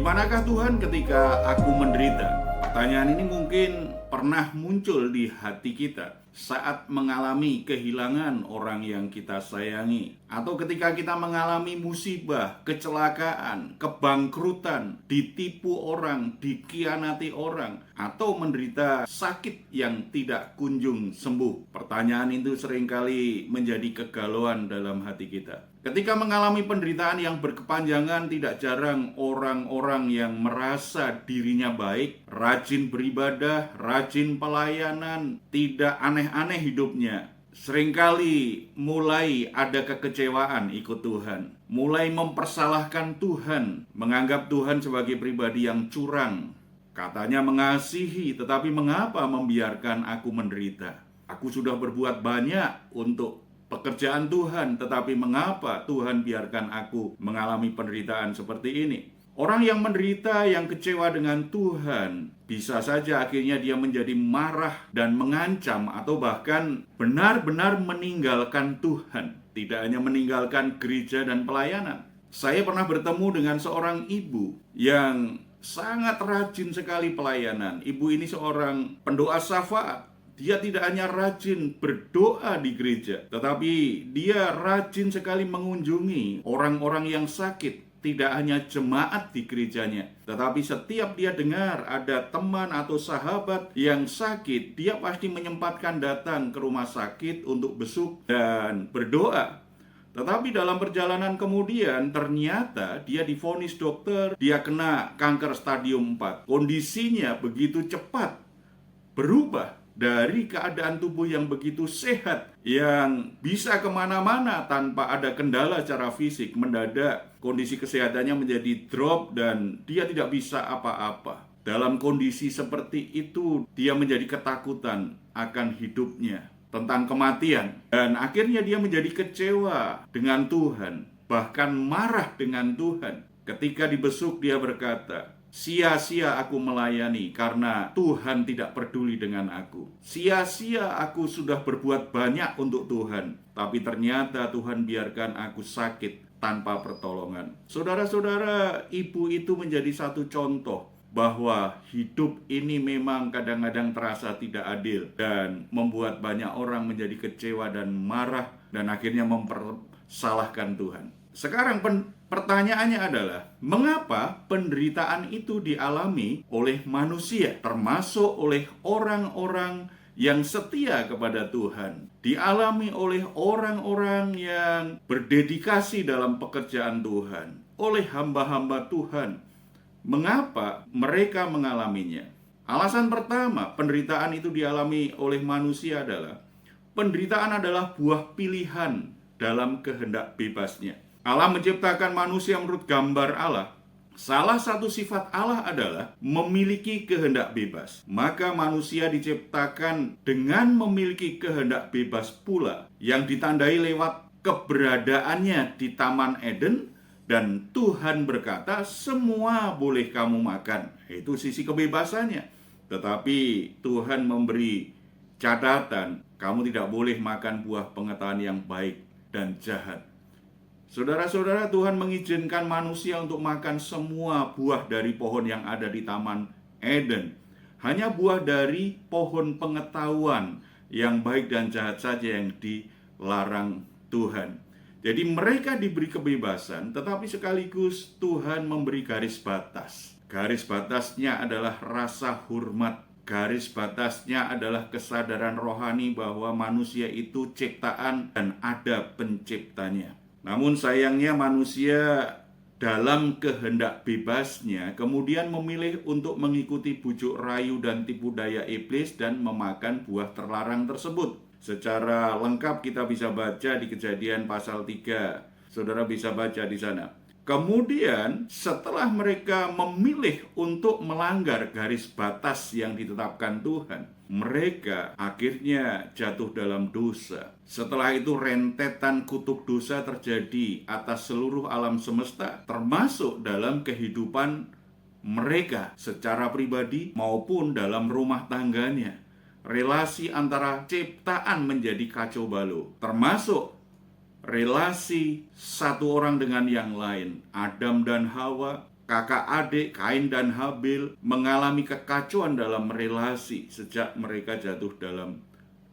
Di manakah Tuhan ketika aku menderita? Pertanyaan ini mungkin pernah muncul di hati kita saat mengalami kehilangan orang yang kita sayangi, atau ketika kita mengalami musibah, kecelakaan, kebangkrutan, ditipu orang, dikhianati orang, atau menderita sakit yang tidak kunjung sembuh. Pertanyaan itu seringkali menjadi kegalauan dalam hati kita. Ketika mengalami penderitaan yang berkepanjangan, tidak jarang orang-orang yang merasa dirinya baik, rajin beribadah, rajin pelayanan, tidak aneh-aneh hidupnya, seringkali mulai ada kekecewaan ikut Tuhan, mulai mempersalahkan Tuhan, menganggap Tuhan sebagai pribadi yang curang. Katanya mengasihi, tetapi mengapa membiarkan aku menderita? Aku sudah berbuat banyak untuk pekerjaan Tuhan, tetapi mengapa Tuhan biarkan aku mengalami penderitaan seperti ini? Orang yang menderita, yang kecewa dengan Tuhan, bisa saja akhirnya dia menjadi marah dan mengancam, atau bahkan benar-benar meninggalkan Tuhan. Tidak hanya meninggalkan gereja dan pelayanan. Saya pernah bertemu dengan seorang ibu yang sangat rajin sekali pelayanan. Ibu ini seorang pendoa syafaat. Dia tidak hanya rajin berdoa di gereja, tetapi dia rajin sekali mengunjungi orang-orang yang sakit. Tidak hanya jemaat di gerejanya, tetapi setiap dia dengar ada teman atau sahabat yang sakit, dia pasti menyempatkan datang ke rumah sakit untuk besuk dan berdoa. Tetapi dalam perjalanan kemudian ternyata dia divonis dokter, dia kena kanker stadium 4. Kondisinya begitu cepat berubah dari keadaan tubuh yang begitu sehat, yang bisa kemana-mana tanpa ada kendala secara fisik, mendadak kondisi kesehatannya menjadi drop dan dia tidak bisa apa-apa. Dalam kondisi seperti itu, dia menjadi ketakutan akan hidupnya, tentang kematian, dan akhirnya dia menjadi kecewa dengan Tuhan, bahkan marah dengan Tuhan. Ketika dibesuk, dia berkata, sia-sia aku melayani karena Tuhan tidak peduli dengan aku. Sia-sia aku sudah berbuat banyak untuk Tuhan, tapi ternyata Tuhan biarkan aku sakit tanpa pertolongan. Saudara-saudara, ibu itu menjadi satu contoh bahwa hidup ini memang kadang-kadang terasa tidak adil dan membuat banyak orang menjadi kecewa dan marah dan akhirnya mempersalahkan Tuhan. Sekarang pertanyaannya adalah, mengapa penderitaan itu dialami oleh manusia, termasuk oleh orang-orang yang setia kepada Tuhan, dialami oleh orang-orang yang berdedikasi dalam pekerjaan Tuhan, oleh hamba-hamba Tuhan? Mengapa mereka mengalaminya? Alasan pertama, penderitaan itu dialami oleh manusia adalah, penderitaan adalah buah pilihan dalam kehendak bebasnya. Allah menciptakan manusia menurut gambar Allah. Salah satu sifat Allah adalah memiliki kehendak bebas. Maka manusia diciptakan dengan memiliki kehendak bebas pula, yang ditandai lewat keberadaannya di Taman Eden. Dan Tuhan berkata, semua boleh kamu makan. Itu sisi kebebasannya. Tetapi Tuhan memberi catatan, kamu tidak boleh makan buah pengetahuan yang baik dan jahat. Saudara-saudara, Tuhan mengizinkan manusia untuk makan semua buah dari pohon yang ada di Taman Eden. Hanya buah dari pohon pengetahuan yang baik dan jahat saja yang dilarang Tuhan. Jadi mereka diberi kebebasan, tetapi sekaligus Tuhan memberi garis batas. Garis batasnya adalah rasa hormat. Garis batasnya adalah kesadaran rohani bahwa manusia itu ciptaan dan ada penciptanya. Namun sayangnya manusia dalam kehendak bebasnya kemudian memilih untuk mengikuti bujuk rayu dan tipu daya iblis dan memakan buah terlarang tersebut. Secara lengkap kita bisa baca di Kejadian pasal 3. Saudara bisa baca di sana. Kemudian setelah mereka memilih untuk melanggar garis batas yang ditetapkan Tuhan, mereka akhirnya jatuh dalam dosa. Setelah itu rentetan kutuk dosa terjadi atas seluruh alam semesta, termasuk dalam kehidupan mereka secara pribadi maupun dalam rumah tangganya. Relasi antara ciptaan menjadi kacau balau, termasuk relasi satu orang dengan yang lain. Adam dan Hawa kakak adik, Kain dan Habil, mengalami kekacauan dalam relasi sejak mereka jatuh dalam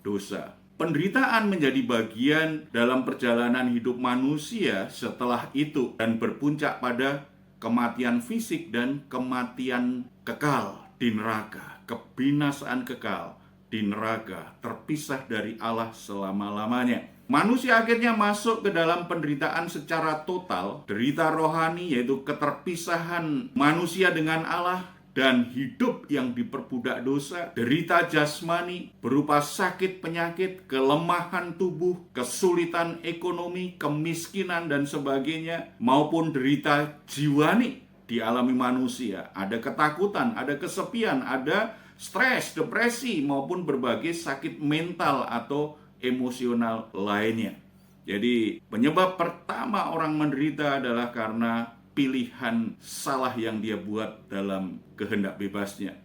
dosa. Penderitaan menjadi bagian dalam perjalanan hidup manusia setelah itu dan berpuncak pada kematian fisik dan kematian kekal di neraka, kebinasaan kekal di neraka, terpisah dari Allah selama-lamanya. Manusia akhirnya masuk ke dalam penderitaan secara total, derita rohani yaitu keterpisahan manusia dengan Allah dan hidup yang diperbudak dosa, derita jasmani berupa sakit penyakit, kelemahan tubuh, kesulitan ekonomi, kemiskinan dan sebagainya, maupun derita jiwani dialami manusia. Ada ketakutan, ada kesepian, ada stres, depresi, maupun berbagai sakit mental atau emosional lainnya. Jadi penyebab pertama orang menderita adalah karena pilihan salah yang dia buat dalam kehendak bebasnya.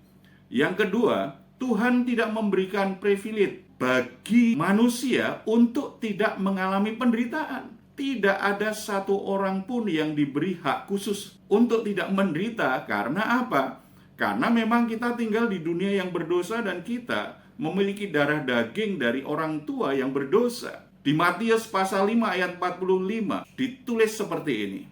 Yang kedua, Tuhan tidak memberikan privilege bagi manusia untuk tidak mengalami penderitaan. Tidak ada satu orang pun yang diberi hak khusus untuk tidak menderita. Karena apa? Karena memang kita tinggal di dunia yang berdosa dan kita memiliki darah daging dari orang tua yang berdosa. Di Matius pasal 5 ayat 45 ditulis seperti ini.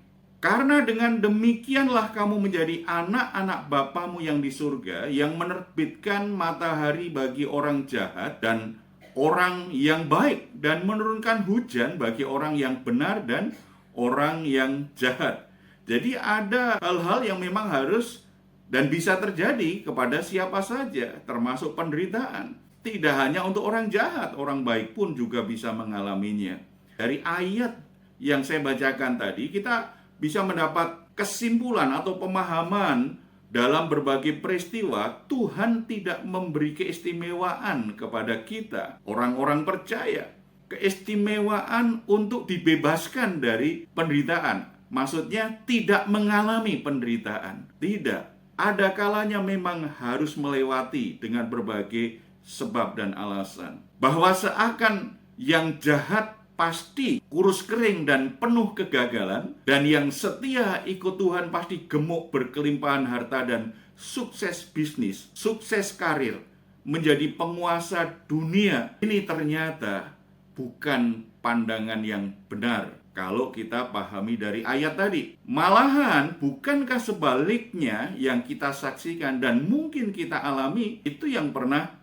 Karena dengan demikianlah kamu menjadi anak-anak Bapamu yang di surga, yang menerbitkan matahari bagi orang jahat dan orang yang baik, dan menurunkan hujan bagi orang yang benar dan orang yang jahat. Jadi ada hal-hal yang memang harus dan bisa terjadi kepada siapa saja, termasuk penderitaan. Tidak hanya untuk orang jahat, orang baik pun juga bisa mengalaminya. Dari ayat yang saya bacakan tadi, kita bisa mendapat kesimpulan atau pemahaman dalam berbagai peristiwa. Tuhan tidak memberi keistimewaan kepada kita, orang-orang percaya, keistimewaan untuk dibebaskan dari penderitaan. Maksudnya tidak mengalami penderitaan. Tidak. Ada kalanya memang harus melewati dengan berbagai sebab dan alasan. Bahwa seakan yang jahat pasti kurus kering dan penuh kegagalan, dan yang setia ikut Tuhan pasti gemuk, berkelimpahan harta dan sukses bisnis, sukses karir, menjadi penguasa dunia. Ini ternyata bukan pandangan yang benar kalau kita pahami dari ayat tadi. Malahan bukankah sebaliknya yang kita saksikan dan mungkin kita alami itu yang pernah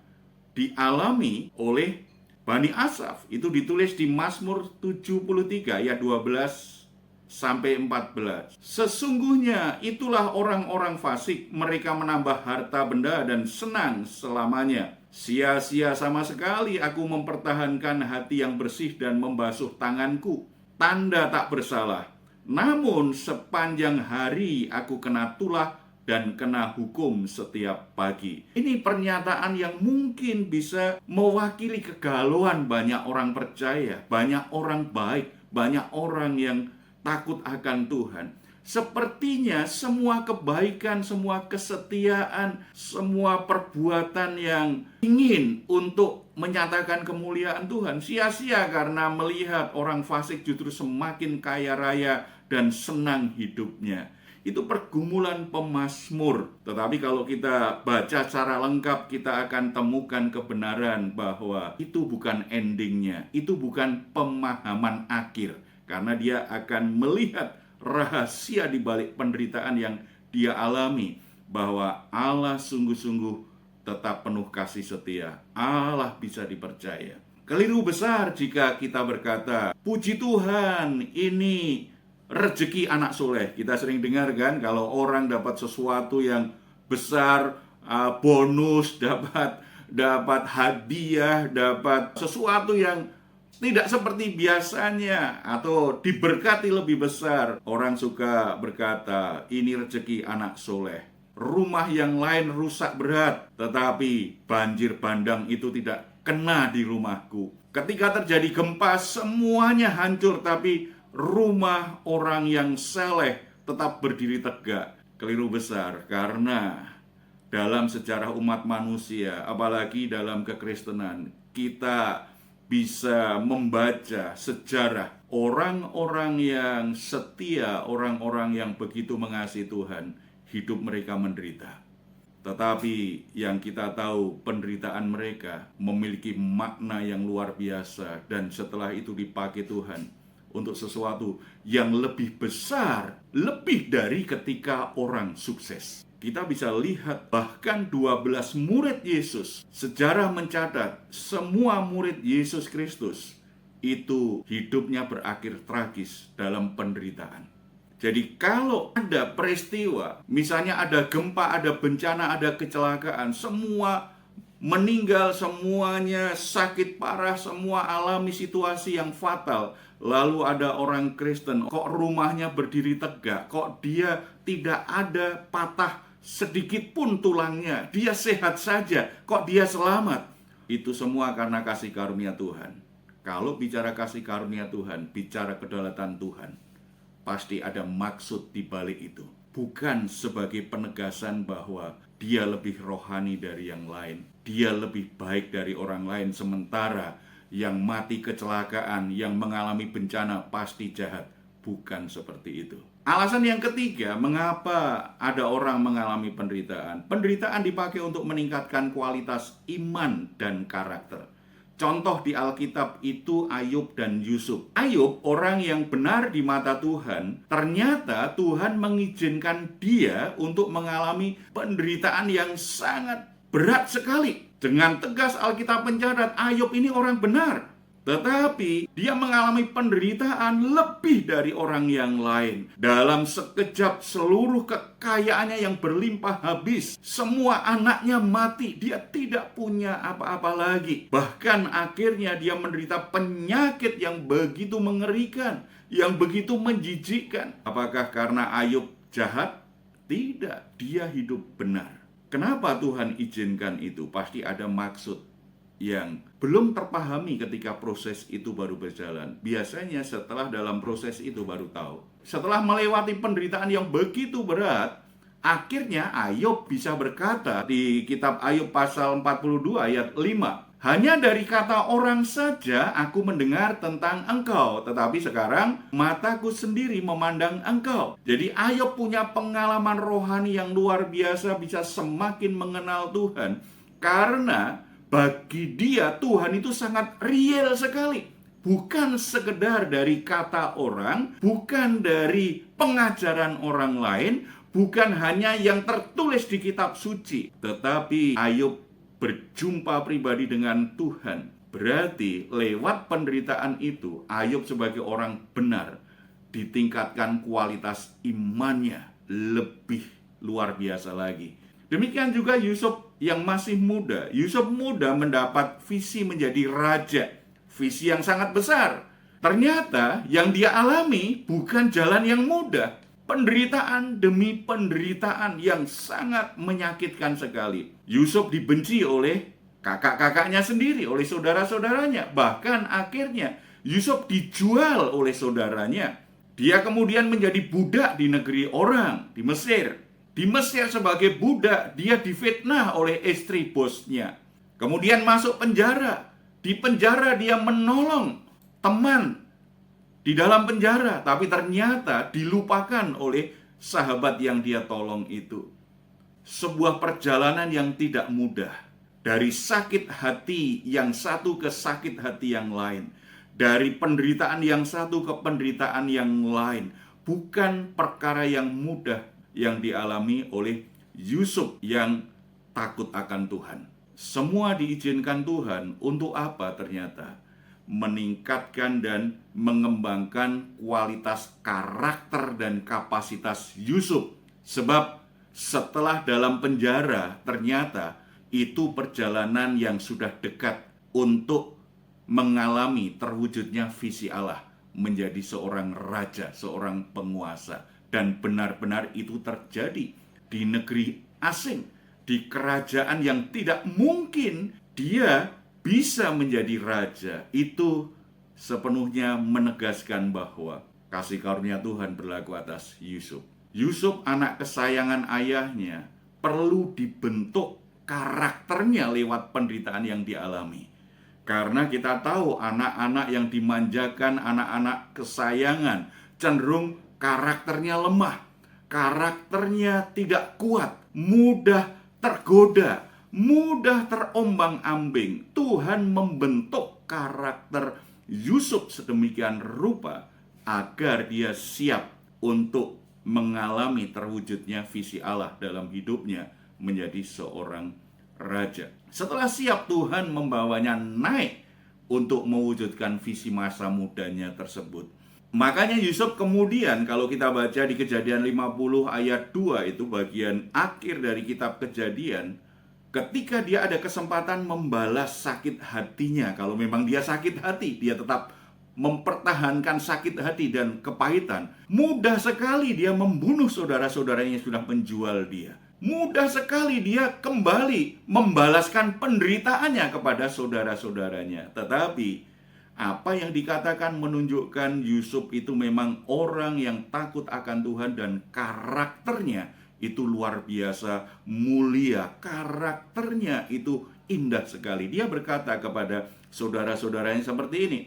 dialami oleh Bani Asaf. Itu ditulis di Mazmur 73 ayat 12 sampai 14. Sesungguhnya itulah orang-orang fasik, mereka menambah harta benda dan senang selamanya. Sia-sia sama sekali aku mempertahankan hati yang bersih dan membasuh tanganku, tanda tak bersalah. Namun sepanjang hari aku kena tulah dan kena hukum setiap pagi. Ini pernyataan yang mungkin bisa mewakili kegalauan banyak orang percaya, banyak orang baik, banyak orang yang takut akan Tuhan. Sepertinya semua kebaikan, semua kesetiaan, semua perbuatan yang ingin untuk menyatakan kemuliaan Tuhan sia-sia karena melihat orang fasik justru semakin kaya raya dan senang hidupnya. Itu pergumulan pemazmur. Tetapi kalau kita baca secara lengkap, kita akan temukan kebenaran bahwa itu bukan endingnya, itu bukan pemahaman akhir. Karena dia akan melihat rahasia di balik penderitaan yang dia alami, bahwa Allah sungguh-sungguh tetap penuh kasih setia. Allah bisa dipercaya. Keliru besar jika kita berkata, puji Tuhan, ini rezeki anak soleh. Kita sering dengar kan, kalau orang dapat sesuatu yang besar, bonus, dapat hadiah, dapat sesuatu yang tidak seperti biasanya, atau diberkati lebih besar, orang suka berkata, ini rezeki anak soleh. Rumah yang lain rusak berat, tetapi banjir bandang itu tidak kena di rumahku. Ketika terjadi gempa, semuanya hancur, tapi rumah orang yang saleh tetap berdiri tegak. Keliru besar, karena dalam sejarah umat manusia, apalagi dalam kekristenan, kita bisa membaca sejarah Orang-orang yang setia, orang-orang yang begitu mengasihi Tuhan, hidup mereka menderita. Tetapi yang kita tahu, penderitaan mereka memiliki makna yang luar biasa, dan setelah itu dipakai Tuhan untuk sesuatu yang lebih besar, lebih dari ketika orang sukses. Kita bisa lihat bahkan 12 murid Yesus. Sejarah mencatat semua murid Yesus Kristus itu hidupnya berakhir tragis dalam penderitaan. Jadi kalau ada peristiwa, misalnya ada gempa, ada bencana, ada kecelakaan, semua meninggal, semuanya sakit parah, semua alami situasi yang fatal. Lalu ada orang Kristen, kok rumahnya berdiri tegak, kok dia tidak ada patah sedikit pun tulangnya, dia sehat saja, kok dia selamat. Itu semua karena kasih karunia Tuhan. Kalau bicara kasih karunia Tuhan, bicara kedaulatan Tuhan, pasti ada maksud di balik itu. Bukan sebagai penegasan bahwa dia lebih rohani dari yang lain, dia lebih baik dari orang lain, sementara yang mati kecelakaan, yang mengalami bencana pasti jahat. Bukan seperti itu. Alasan yang ketiga, mengapa ada orang mengalami penderitaan? Penderitaan dipakai untuk meningkatkan kualitas iman dan karakter. Contoh di Alkitab itu Ayub dan Yusuf. Ayub, orang yang benar di mata Tuhan, ternyata Tuhan mengizinkan dia untuk mengalami penderitaan yang sangat berat sekali. Dengan tegas Alkitab mencatat, Ayub ini orang benar. Tetapi dia mengalami penderitaan lebih dari orang yang lain. Dalam sekejap seluruh kekayaannya yang berlimpah habis. Semua anaknya mati. Dia tidak punya apa-apa lagi. Bahkan akhirnya dia menderita penyakit yang begitu mengerikan, yang begitu menjijikkan. Apakah karena Ayub jahat? Tidak, dia hidup benar. Kenapa Tuhan izinkan itu? Pasti ada maksud yang belum terpahami ketika proses itu baru berjalan. Biasanya setelah dalam proses itu baru tahu. Setelah melewati penderitaan yang begitu berat, akhirnya Ayub bisa berkata di kitab Ayub pasal 42 ayat 5, hanya dari kata orang saja aku mendengar tentang engkau, tetapi sekarang mataku sendiri memandang engkau. Jadi Ayub punya pengalaman rohani yang luar biasa, bisa semakin mengenal Tuhan, karena bagi dia Tuhan itu sangat real sekali. Bukan sekedar dari kata orang, bukan dari pengajaran orang lain, bukan hanya yang tertulis di kitab suci. Tetapi Ayub berjumpa pribadi dengan Tuhan. Berarti lewat penderitaan itu, Ayub sebagai orang benar ditingkatkan kualitas imannya lebih luar biasa lagi. Demikian juga Yusuf yang masih muda. Yusuf muda mendapat visi menjadi raja. Visi yang sangat besar. Ternyata yang dia alami bukan jalan yang mudah. Penderitaan demi penderitaan yang sangat menyakitkan sekali. Yusuf dibenci oleh kakak-kakaknya sendiri, oleh saudara-saudaranya. Bahkan akhirnya Yusuf dijual oleh saudaranya. Dia kemudian menjadi budak di negeri orang, di Mesir. Di Mesir sebagai budak, dia difitnah oleh istri bosnya. Kemudian masuk penjara. Di penjara dia menolong teman di dalam penjara. Tapi ternyata dilupakan oleh sahabat yang dia tolong itu. Sebuah perjalanan yang tidak mudah. Dari sakit hati yang satu ke sakit hati yang lain. Dari penderitaan yang satu ke penderitaan yang lain. Bukan perkara yang mudah yang dialami oleh Yusuf yang takut akan Tuhan. Semua diizinkan Tuhan untuk apa ternyata? Meningkatkan dan mengembangkan kualitas karakter dan kapasitas Yusuf. Sebab setelah dalam penjara, ternyata itu perjalanan yang sudah dekat untuk mengalami terwujudnya visi Allah menjadi seorang raja, seorang penguasa. Dan benar-benar itu terjadi di negeri asing, di kerajaan yang tidak mungkin dia bisa menjadi raja. Itu sepenuhnya menegaskan bahwa kasih karunia Tuhan berlaku atas Yusuf. Yusuf, anak kesayangan ayahnya, perlu dibentuk karakternya lewat penderitaan yang dialami. Karena kita tahu anak-anak yang dimanjakan, anak-anak kesayangan, cenderung karakternya lemah, karakternya tidak kuat, mudah tergoda, mudah terombang-ambing. Tuhan membentuk karakter Yusuf sedemikian rupa agar dia siap untuk mengalami terwujudnya visi Allah dalam hidupnya menjadi seorang raja. Setelah siap, Tuhan membawanya naik untuk mewujudkan visi masa mudanya tersebut. Makanya Yusuf kemudian, kalau kita baca di Kejadian 50 ayat 2, itu bagian akhir dari kitab Kejadian, ketika dia ada kesempatan membalas sakit hatinya, kalau memang dia sakit hati, dia tetap mempertahankan sakit hati dan kepahitan. Mudah sekali dia membunuh saudara-saudaranya yang sudah menjual dia. Mudah sekali dia kembali membalaskan penderitaannya kepada saudara-saudaranya. Tetapi apa yang dikatakan menunjukkan Yusuf itu memang orang yang takut akan Tuhan dan karakternya itu luar biasa mulia. Karakternya itu indah sekali. Dia berkata kepada saudara-saudaranya seperti ini,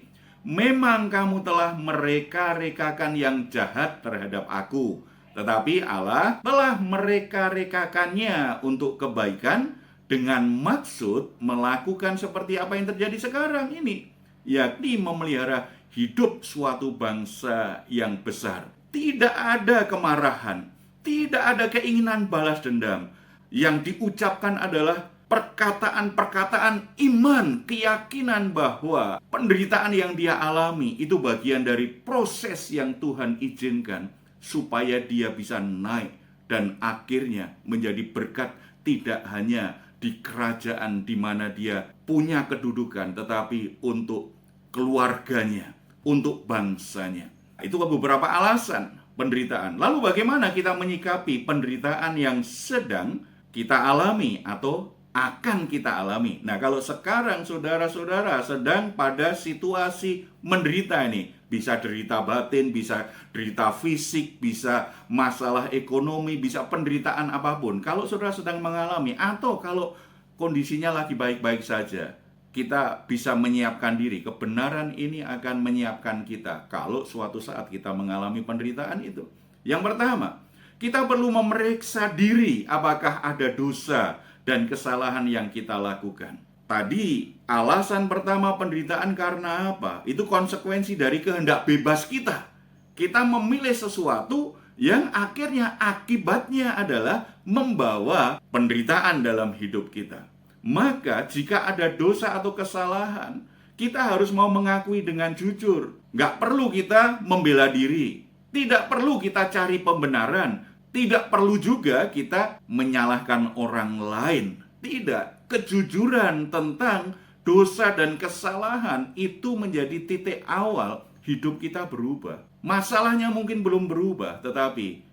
"Memang kamu telah mereka-rekakan yang jahat terhadap aku, tetapi Allah telah mereka-rekakannya untuk kebaikan dengan maksud melakukan seperti apa yang terjadi sekarang ini, yakni memelihara hidup suatu bangsa yang besar. Tidak ada kemarahan, tidak ada keinginan balas dendam. Yang diucapkan adalah perkataan-perkataan iman, keyakinan bahwa penderitaan yang dia alami itu bagian dari proses yang Tuhan izinkan supaya dia bisa naik dan akhirnya menjadi berkat tidak hanya di kerajaan di mana dia punya kedudukan, tetapi untuk keluarganya, untuk bangsanya. Itu beberapa alasan penderitaan. Lalu bagaimana kita menyikapi penderitaan yang sedang kita alami atau akan kita alami? Nah, kalau sekarang saudara-saudara sedang pada situasi menderita ini, bisa derita batin, bisa derita fisik, bisa masalah ekonomi, bisa penderitaan apapun. Kalau saudara sedang mengalami, atau kalau kondisinya lagi baik-baik saja, kita bisa menyiapkan diri. Kebenaran ini akan menyiapkan kita kalau suatu saat kita mengalami penderitaan itu. Yang pertama, kita perlu memeriksa diri apakah ada dosa dan kesalahan yang kita lakukan. Tadi alasan pertama penderitaan karena apa? Itu konsekuensi dari kehendak bebas kita. Kita memilih sesuatu yang akhirnya akibatnya adalah membawa penderitaan dalam hidup kita. Maka jika ada dosa atau kesalahan, kita harus mau mengakui dengan jujur. Nggak perlu kita membela diri, tidak perlu kita cari pembenaran, tidak perlu juga kita menyalahkan orang lain. Tidak, kejujuran tentang dosa dan kesalahan itu menjadi titik awal hidup kita berubah. Masalahnya mungkin belum berubah, tetapi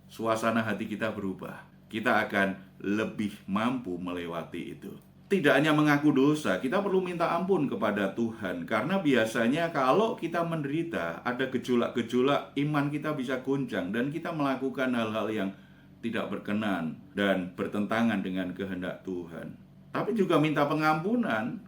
suasana hati kita berubah. Kita akan lebih mampu melewati itu. Tidak hanya mengaku dosa, kita perlu minta ampun kepada Tuhan. Karena biasanya kalau kita menderita, ada gejolak-gejolak, iman kita bisa goncang dan kita melakukan hal-hal yang tidak berkenan dan bertentangan dengan kehendak Tuhan. Tapi juga minta pengampunan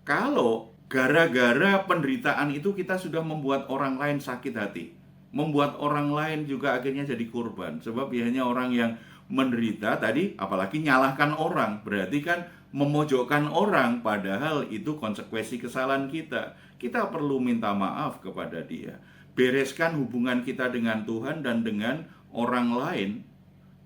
kalau gara-gara penderitaan itu kita sudah membuat orang lain sakit hati, membuat orang lain juga akhirnya jadi korban. Sebab biasanya orang yang menderita tadi, apalagi nyalahkan orang, berarti kan memojokkan orang, padahal itu konsekuensi kesalahan kita. Kita perlu minta maaf kepada dia, bereskan hubungan kita dengan Tuhan dan dengan orang lain.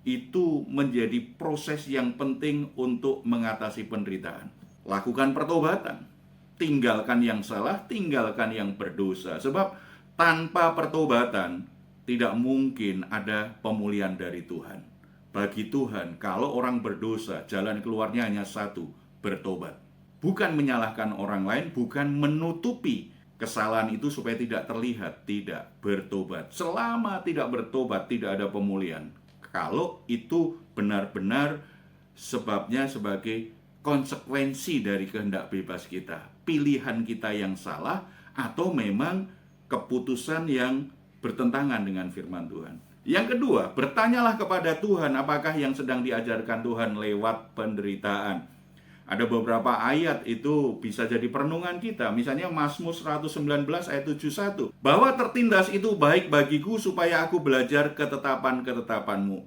Itu menjadi proses yang penting untuk mengatasi penderitaan. Lakukan pertobatan, tinggalkan yang salah, tinggalkan yang berdosa. Sebab tanpa pertobatan tidak mungkin ada pemulihan dari Tuhan. Bagi Tuhan, kalau orang berdosa, jalan keluarnya hanya satu, bertobat. Bukan menyalahkan orang lain, bukan menutupi kesalahan itu supaya tidak terlihat, tidak, bertobat. Selama tidak bertobat, tidak ada pemulihan. Kalau itu benar-benar sebabnya sebagai konsekuensi dari kehendak bebas kita, pilihan kita yang salah, atau memang keputusan yang bertentangan dengan firman Tuhan. Yang kedua, bertanyalah kepada Tuhan apakah yang sedang diajarkan Tuhan lewat penderitaan Ada beberapa ayat itu bisa jadi perenungan kita. Misalnya Mazmur 119 ayat 71. Bahwa tertindas itu baik bagiku supaya aku belajar ketetapan-ketetapanmu.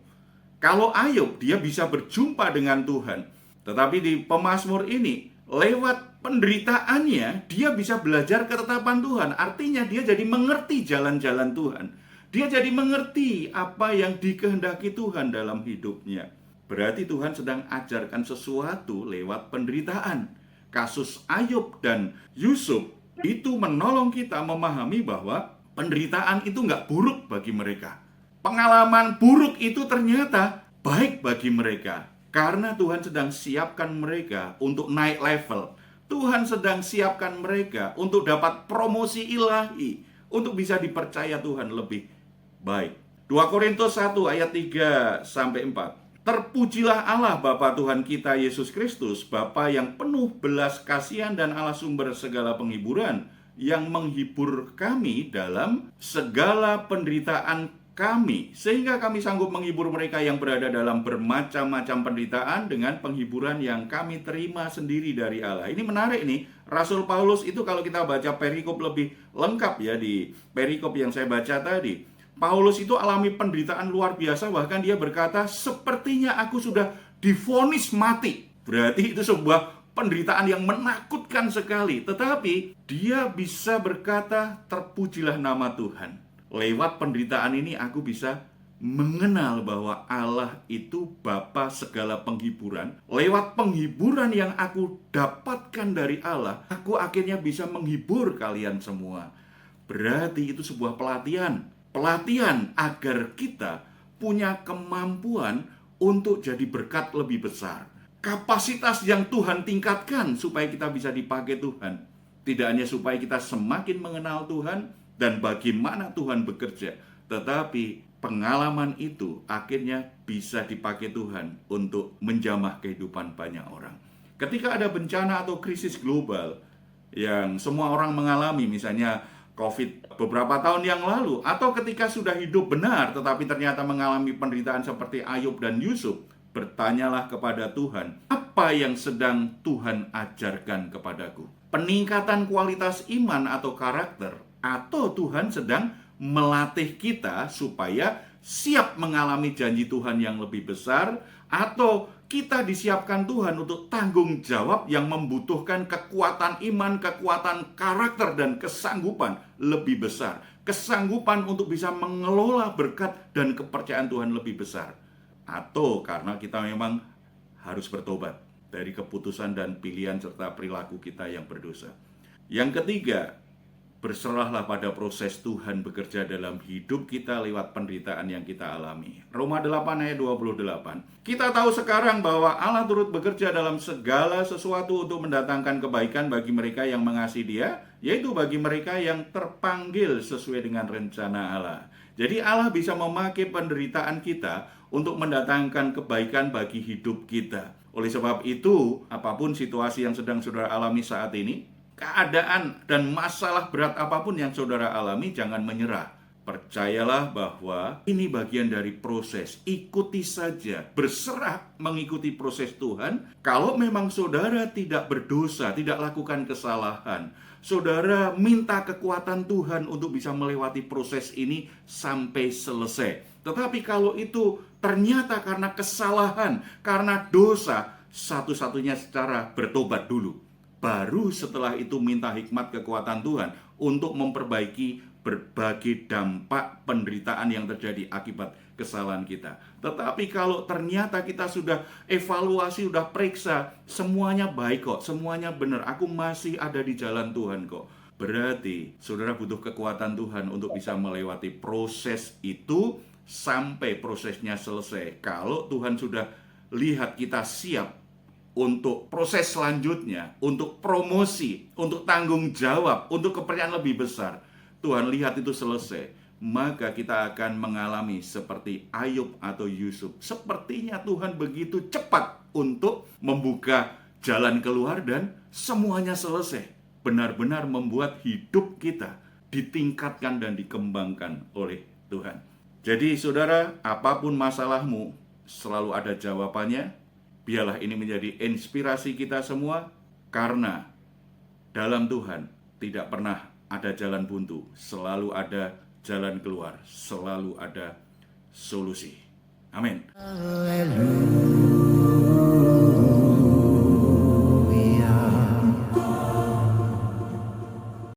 Kalau Ayub, dia bisa berjumpa dengan Tuhan. Tetapi di pemazmur ini, lewat penderitaannya, dia bisa belajar ketetapan Tuhan. Artinya dia jadi mengerti jalan-jalan Tuhan. Dia jadi mengerti apa yang dikehendaki Tuhan dalam hidupnya. Berarti Tuhan sedang ajarkan sesuatu lewat penderitaan. Kasus Ayub dan Yusuf itu menolong kita memahami bahwa penderitaan itu nggak buruk bagi mereka. Pengalaman buruk itu ternyata baik bagi mereka. Karena Tuhan sedang siapkan mereka untuk naik level. Tuhan sedang siapkan mereka untuk dapat promosi ilahi. Untuk bisa dipercaya Tuhan lebih baik. 2 Korintus 1 ayat 3-4. Terpujilah Allah Bapa Tuhan kita Yesus Kristus, Bapa yang penuh belas kasihan dan Allah sumber segala penghiburan, yang menghibur kami dalam segala penderitaan kami, sehingga kami sanggup menghibur mereka yang berada dalam bermacam-macam penderitaan dengan penghiburan yang kami terima sendiri dari Allah. Ini menarik nih, Rasul Paulus itu kalau kita baca perikop lebih lengkap ya, di perikop yang saya baca tadi, Paulus itu alami penderitaan luar biasa, bahkan dia berkata, sepertinya aku sudah divonis mati. Berarti itu sebuah penderitaan yang menakutkan sekali. Tetapi dia bisa berkata, terpujilah nama Tuhan. Lewat penderitaan ini aku bisa mengenal bahwa Allah itu Bapa segala penghiburan. Lewat penghiburan yang aku dapatkan dari Allah, aku akhirnya bisa menghibur kalian semua. Berarti itu sebuah pelatihan agar kita punya kemampuan untuk jadi berkat lebih besar. Kapasitas yang Tuhan tingkatkan supaya kita bisa dipakai Tuhan. Tidak hanya supaya kita semakin mengenal Tuhan dan bagaimana Tuhan bekerja, tetapi pengalaman itu akhirnya bisa dipakai Tuhan untuk menjamah kehidupan banyak orang. Ketika ada bencana atau krisis global yang semua orang mengalami, misalnya COVID beberapa tahun yang lalu, atau ketika sudah hidup benar tetapi ternyata mengalami penderitaan seperti Ayub dan Yusuf, bertanyalah kepada Tuhan, apa yang sedang Tuhan ajarkan kepadaku? Peningkatan kualitas iman atau karakter, atau Tuhan sedang melatih kita supaya siap mengalami janji Tuhan yang lebih besar, atau kita disiapkan Tuhan untuk tanggung jawab yang membutuhkan kekuatan iman, kekuatan karakter, dan kesanggupan lebih besar. Kesanggupan untuk bisa mengelola berkat dan kepercayaan Tuhan lebih besar. Atau karena kita memang harus bertobat dari keputusan dan pilihan serta perilaku kita yang berdosa. Yang ketiga, berserahlah pada proses Tuhan bekerja dalam hidup kita lewat penderitaan yang kita alami. Roma 8 ayat 28. Kita tahu sekarang bahwa Allah turut bekerja dalam segala sesuatu untuk mendatangkan kebaikan bagi mereka yang mengasihi Dia, yaitu bagi mereka yang terpanggil sesuai dengan rencana Allah. Jadi Allah bisa memakai penderitaan kita untuk mendatangkan kebaikan bagi hidup kita. Oleh sebab itu, apapun situasi yang sedang saudara alami saat ini, keadaan dan masalah berat apapun yang saudara alami, jangan menyerah. Percayalah bahwa ini bagian dari proses. Ikuti saja, berserah mengikuti proses Tuhan. Kalau memang saudara tidak berdosa, tidak lakukan kesalahan, saudara minta kekuatan Tuhan untuk bisa melewati proses ini sampai selesai. Tetapi kalau itu ternyata karena kesalahan, karena dosa, satu-satunya cara bertobat dulu. Baru setelah itu minta hikmat kekuatan Tuhan untuk memperbaiki berbagai dampak penderitaan yang terjadi akibat kesalahan kita. Tetapi kalau ternyata kita sudah evaluasi, sudah periksa, semuanya baik kok, semuanya benar, aku masih ada di jalan Tuhan kok, berarti saudara butuh kekuatan Tuhan untuk bisa melewati proses itu sampai prosesnya selesai. Kalau Tuhan sudah lihat kita siap untuk proses selanjutnya, untuk promosi, untuk tanggung jawab, untuk kepercayaan lebih besar, Tuhan lihat itu selesai, maka kita akan mengalami seperti Ayub atau Yusuf. Sepertinya Tuhan begitu cepat untuk membuka jalan keluar dan semuanya selesai. Benar-benar membuat hidup kita ditingkatkan dan dikembangkan oleh Tuhan. Jadi saudara, apapun masalahmu, selalu ada jawabannya. Biarlah ini menjadi inspirasi kita semua, karena dalam Tuhan tidak pernah ada jalan buntu, selalu ada jalan keluar, selalu ada solusi. Amin. Haleluya.